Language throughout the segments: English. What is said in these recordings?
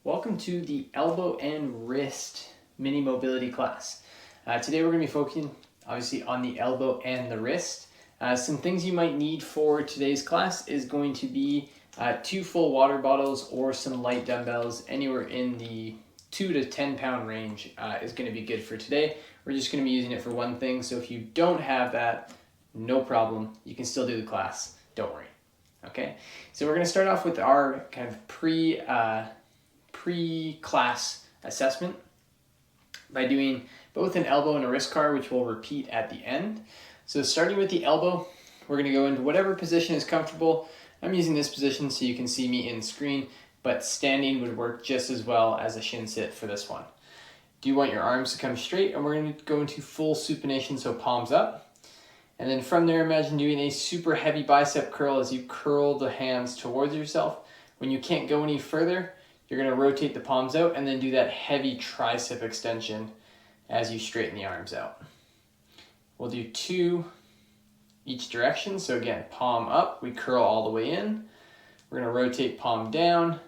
Welcome to the elbow and wrist mini mobility class. Today we're going to be focusing obviously on the elbow and the wrist. Some things you might need for today's class is going to be 2 full water bottles or some light dumbbells. Anywhere in the 2 to 10 pound range is going to be good for today. We're just going to be using it for one thing, so if you don't have that, no problem. You can still do the class, don't worry. Okay, so we're going to start off with our kind of pre-class assessment by doing both an elbow and a wrist car, which we'll repeat at the end. So starting with the elbow, we're going to go into whatever position is comfortable. I'm using this position so you can see me in screen, but standing would work just as well as a shin sit for this one. Do you want your arms to come straight? And we're going to go into full supination, so palms up. And then from there, imagine doing a super heavy bicep curl as you curl the hands towards yourself. When you can't go any further, you're going to rotate the palms out and then do that heavy tricep extension as you straighten the arms out. We'll do 2 each direction. So again, palm up, we curl all the way in. We're going to rotate palm down,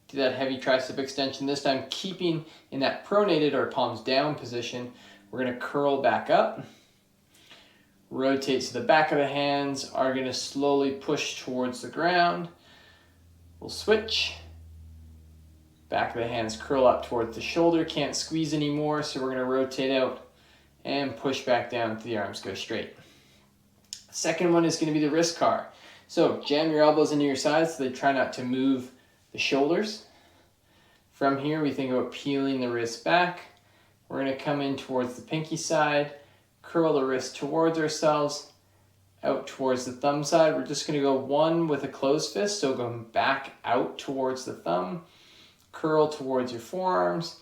do that heavy tricep extension. This time keeping in that pronated or palms down position. We're going to curl back up. Rotate so the back of the hands are going to slowly push towards the ground. We'll switch. Back of the hands curl up towards the shoulder, can't squeeze anymore, so we're going to rotate out and push back down until the arms go straight. Second one is going to be the wrist car. So jam your elbows into your sides so they try not to move the shoulders. From here, we think about peeling the wrist back. We're going to come in towards the pinky side, curl the wrist towards ourselves, out towards the thumb side. We're just going to go one with a closed fist, so going back out towards the thumb. Curl towards your forearms,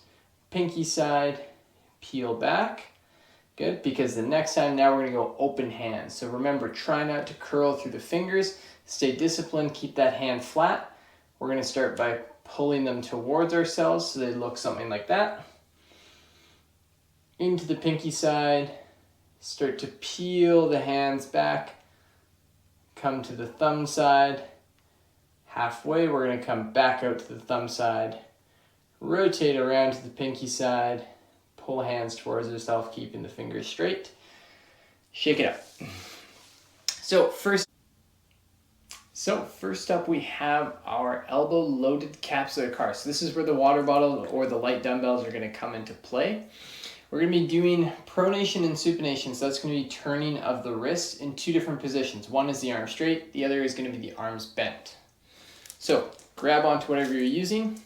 pinky side, peel back. Good, because the next time now we're going to go open hand. So remember, try not to curl through the fingers. Stay disciplined, keep that hand flat. We're going to start by pulling them towards ourselves so they look something like that. Into the pinky side, start to peel the hands back. Come to the thumb side. Halfway, we're going to come back out to the thumb side, rotate around to the pinky side, pull hands towards yourself, keeping the fingers straight. Shake it up. So first up, we have our elbow loaded capsular car. So this is where the water bottle or the light dumbbells are going to come into play. We're going to be doing pronation and supination. So that's going to be turning of the wrist in 2 different positions. One is the arm straight, the other is going to be the arms bent. So grab onto whatever you're using.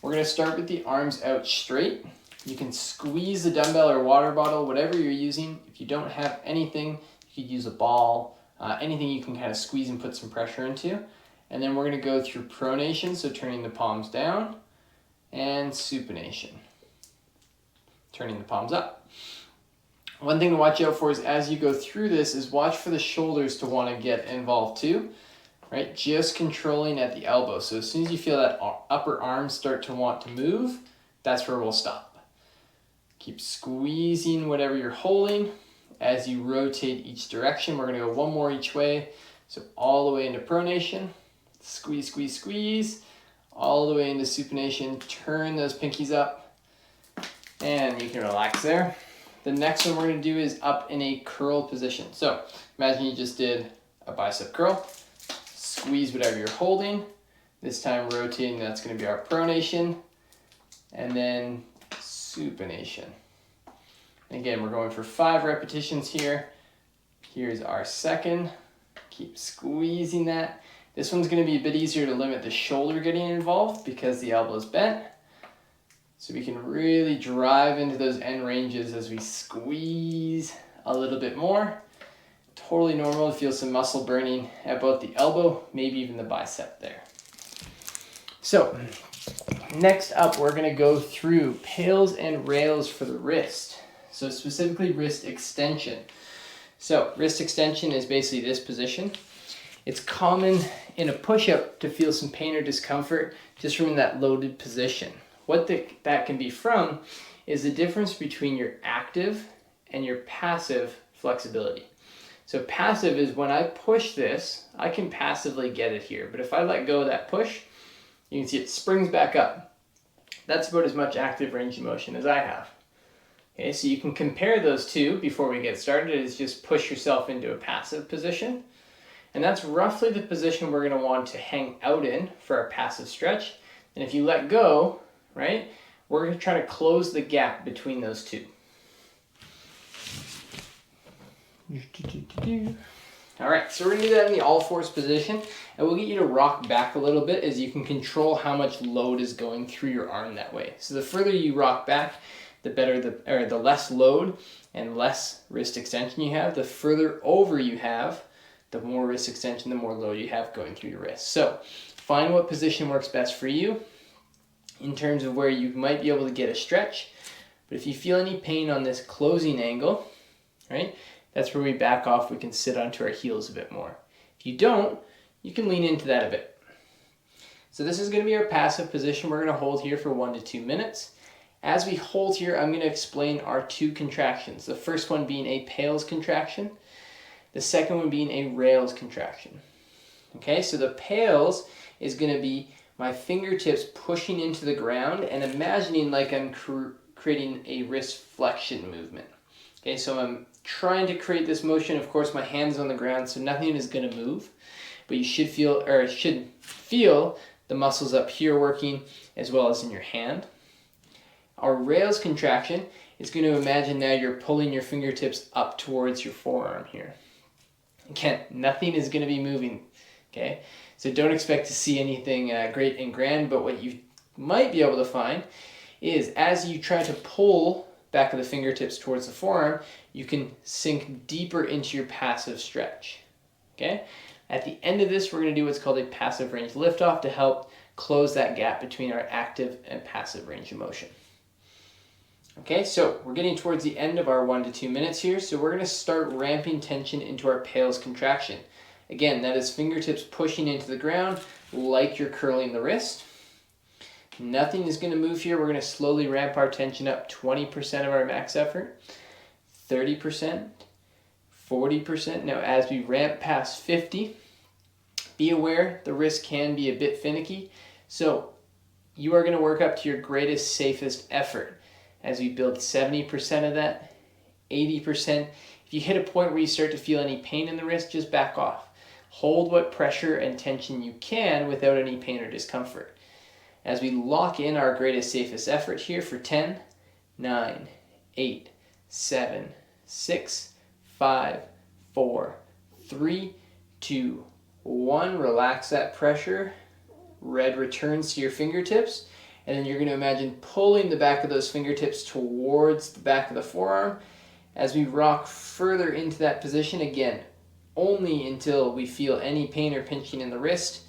We're going to start with the arms out straight. You can squeeze the dumbbell or water bottle, whatever you're using. If you don't have anything, you could use a ball, anything you can kind of squeeze and put some pressure into. And then we're going to go through pronation, so turning the palms down, and supination, turning the palms up. One thing to watch out for is as you go through this is watch for the shoulders to want to get involved too. Right, just controlling at the elbow. So as soon as you feel that upper arm start to want to move, that's where we'll stop. Keep squeezing whatever you're holding as you rotate each direction. We're going to go one more each way. So all the way into pronation, squeeze, squeeze, squeeze, all the way into supination. Turn those pinkies up, and you can relax there. The next one we're going to do is up in a curl position. So imagine you just did a bicep curl. Squeeze whatever you're holding. This time rotating, that's going to be our pronation. And then supination. And again, we're going for 5 repetitions here. Here's our second. Keep squeezing that. This one's going to be a bit easier to limit the shoulder getting involved because the elbow's bent. So we can really drive into those end ranges as we squeeze a little bit more. Totally normal to feel some muscle burning at both the elbow, maybe even the bicep there. So next up, we're going to go through pails and rails for the wrist. So specifically wrist extension. So wrist extension is basically this position. It's common in a push-up to feel some pain or discomfort just from that loaded position. What that can be from is the difference between your active and your passive flexibility. So passive is when I push this, I can passively get it here. But if I let go of that push, You can see it springs back up. That's about as much active range of motion as I have. Okay, so you can compare those two before we get started, is just push yourself into a passive position. And that's roughly the position we're going to want to hang out in for our passive stretch. And if you let go, right, we're going to try to close the gap between those two. All right, so we're going to do that in the all fours position, and we'll get you to rock back a little bit as you can control how much load is going through your arm that way. So the further you rock back, the better the less load and less wrist extension you have. The further over you have, the more wrist extension, the more load you have going through your wrist. So find what position works best for you in terms of where you might be able to get a stretch. But if you feel any pain on this closing angle, right, that's where we back off. We can sit onto our heels a bit more. If you don't, you can lean into that a bit. So this is going to be our passive position. We're going to hold here for 1 to 2 minutes. As we hold here, I'm going to explain our two contractions. The first one being a Pales contraction. The second one being a Rails contraction. Okay, so the Pales is going to be my fingertips pushing into the ground and imagining like I'm creating a wrist flexion movement. Okay, so I'm trying to create this motion. Of course, my hand's on the ground, so nothing is going to move. But you should feel the muscles up here working as well as in your hand. Our Rails contraction is going to imagine now you're pulling your fingertips up towards your forearm here. Again, nothing is going to be moving, okay? So don't expect to see anything great and grand, but what you might be able to find is as you try to pull back of the fingertips towards the forearm, you can sink deeper into your passive stretch, okay? At the end of this, we're going to do what's called a passive range liftoff to help close that gap between our active and passive range of motion. Okay, so we're getting towards the end of our 1 to 2 minutes here, so we're going to start ramping tension into our Pales contraction. Again, that is fingertips pushing into the ground like you're curling the wrist. Nothing is going to move here. We're going to slowly ramp our tension up 20% of our max effort, 30%, 40%. Now as we ramp past 50, be aware the wrist can be a bit finicky, so you are going to work up to your greatest, safest effort. As we build 70% of that, 80%, if you hit a point where you start to feel any pain in the wrist, just back off. Hold what pressure and tension you can without any pain or discomfort. As we lock in our greatest, safest effort here for 10, 9, 8, 7, 6, 5, 4, 3, 2, 1. Relax that pressure. Red returns to your fingertips. And then you're going to imagine pulling the back of those fingertips towards the back of the forearm. As we rock further into that position, again, only until we feel any pain or pinching in the wrist.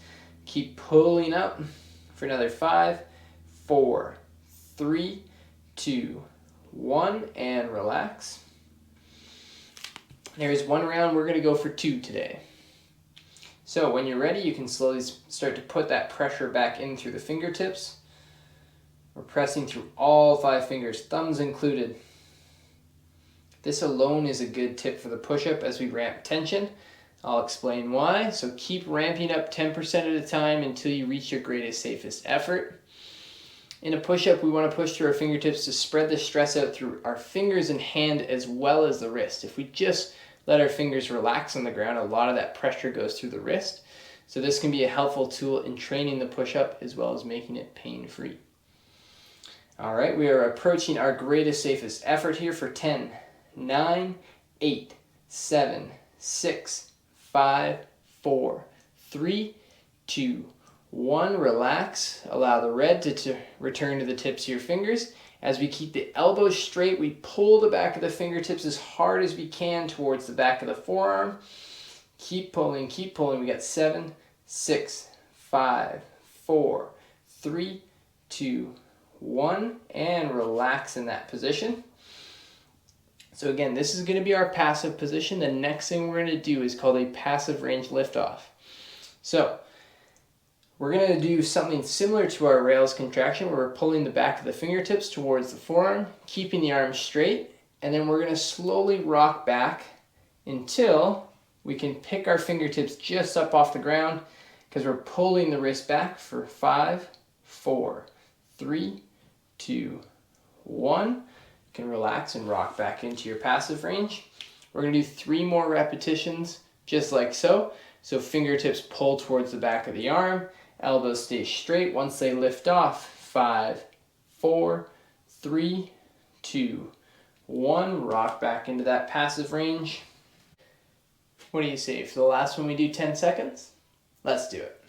Keep pulling up for another 5, 4, 3, 2, 1, and relax. There's one round. We're going to go for 2 today. So when you're ready, you can slowly start to put that pressure back in through the fingertips. We're pressing through all 5 fingers, thumbs included. This alone is a good tip for the push-up as we ramp tension. I'll explain why. So keep ramping up 10% at a time until you reach your greatest, safest effort. In a push-up, we want to push through our fingertips to spread the stress out through our fingers and hand as well as the wrist. If we just let our fingers relax on the ground, a lot of that pressure goes through the wrist. So this can be a helpful tool in training the push-up as well as making it pain-free. All right, we are approaching our greatest, safest effort here for 10, 9, 8, 7, 6, 5, 4, 3, 2, 1. Relax. Allow the red to return to the tips of your fingers. As we keep the elbows straight, we pull the back of the fingertips as hard as we can towards the back of the forearm. Keep pulling, keep pulling. We got 7, 6, 5, 4, 3, 2, 1, and relax in that position. So again, this is going to be our passive position. The next thing we're going to do is called a passive range liftoff. So we're going to do something similar to our Rails contraction where we're pulling the back of the fingertips towards the forearm, keeping the arm straight, and then we're going to slowly rock back until we can pick our fingertips just up off the ground, because we're pulling the wrist back for 5, 4, 3, 2, 1. You can relax and rock back into your passive range. We're going to do 3 more repetitions just like so. So fingertips pull towards the back of the arm, elbows stay straight. Once they lift off, 5, 4, 3, 2, 1. Rock back into that passive range. What do you say? For the last one we do 10 seconds? Let's do it.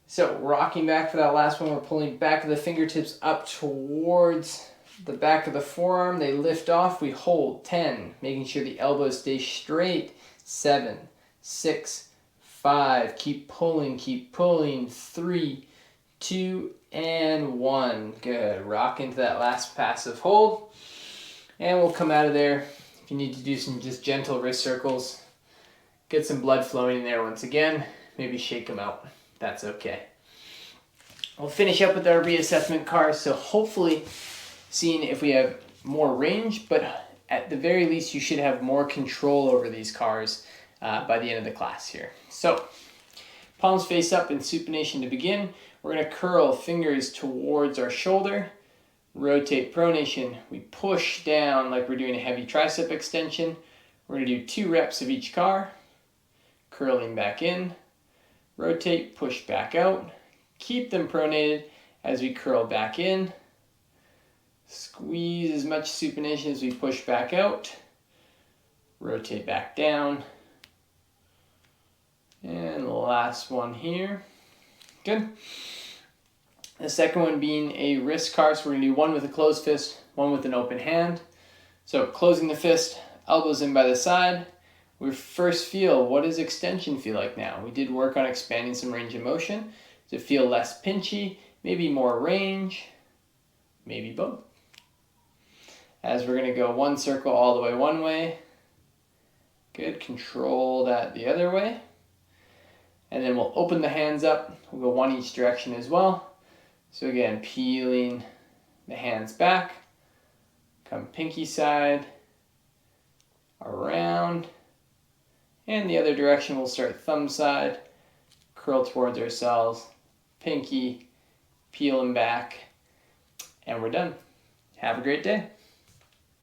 So rocking back for that last one, we're pulling back of the fingertips up towards the back of the forearm. They lift off, we hold 10, making sure the elbows stay straight. 7, 6, 5, keep pulling, 3, 2, and 1. Good, rock into that last passive hold. And we'll come out of there. If you need to do some just gentle wrist circles, get some blood flowing in there once again, maybe shake them out. That's okay. We'll finish up with our reassessment cars, so hopefully seeing if we have more range, but at the very least you should have more control over these cars by the end of the class here. So palms face up in supination to begin. We're going to curl fingers towards our shoulder, rotate pronation. We push down like we're doing a heavy tricep extension. We're going to do 2 reps of each car, curling back in, rotate, push back out, keep them pronated as we curl back in, squeeze as much supination as we push back out, rotate back down, and the last one here. Good. The second one being a wrist car, so we're going to do one with a closed fist, one with an open hand. So closing the fist, elbows in by the side. We first feel, what does extension feel like now? We did work on expanding some range of motion. Does it feel less pinchy? Maybe more range? Maybe both. As we're going to go one circle all the way one way. Good, control that the other way. And then we'll open the hands up. We'll go one each direction as well. So again, peeling the hands back. Come pinky side, around. And the other direction, we'll start thumb side, curl towards ourselves, pinky, peel them back, and we're done. Have a great day.